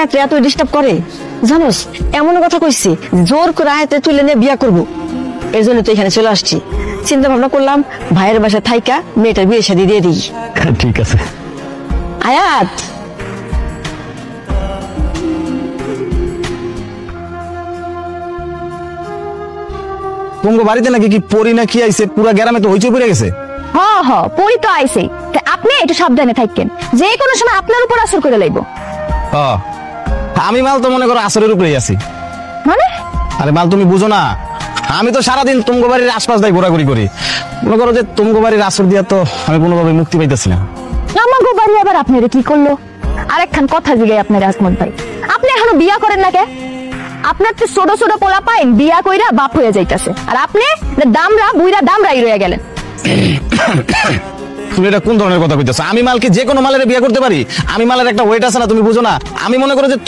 আয়াত্রে এত ডিস্টার্ব করে জানোস? এমন কথা কইছি জোর করে আয়াত্রে তুলে নিয়ে বিয়া করবো, এই জন্য তো এখানে চলে আসছি। চিন্তা ভাবনা করলাম ভাইয়ের বাসায় থাইকা মেয়েটার বিয়ে শাদী দিয়ে দিই। ঠিক আছে। আয়াত, তোমার বাড়িতে নাকি কি পরি না কি আইছে, পুরা গ্রামে তো হইচই পড়ে গেছে। হ হ, পরি তো আইছেই। আপনি একটু সাবধানে থাকেন, যে কোনো সময় আপনার উপর আসর করে লাইব। আমি মাল তো মনে করো আসরের উপরেই আছি। মানে আরে মাল তুমি বুঝো না, আমি তো সারাদিন তুমগো বাড়ির আশপাশ দিয়ে ঘোরাঘুরি করি। মনে করো যে তুমগো বাড়ির আসর দিয়া তো আমি কোনোভাবে মুক্তি পাইতেছি না। আমাগো বাড়ি আবার আপনারে কি করলো? আরেকখান কথা জিগাই আপনার আজমত ভাই, আপনি এখনো বিয়া করেন না কে? আপনার তো ছোট ছোট পোলা পাইন বিয়া কইরা বাপ হয়ে যাইতাছে, আর আপনি দামরা বুইরা দামরাই রয়ে গেলেন। তুমি এটা কোন ধরনের কথা কইতেছো? আমি মালকে যে কোনো মালের বিয়ে করতে পারি? আমি মালের একটা ওয়েট আছে না, তুমি বুঝো না? আমি মনে করো যে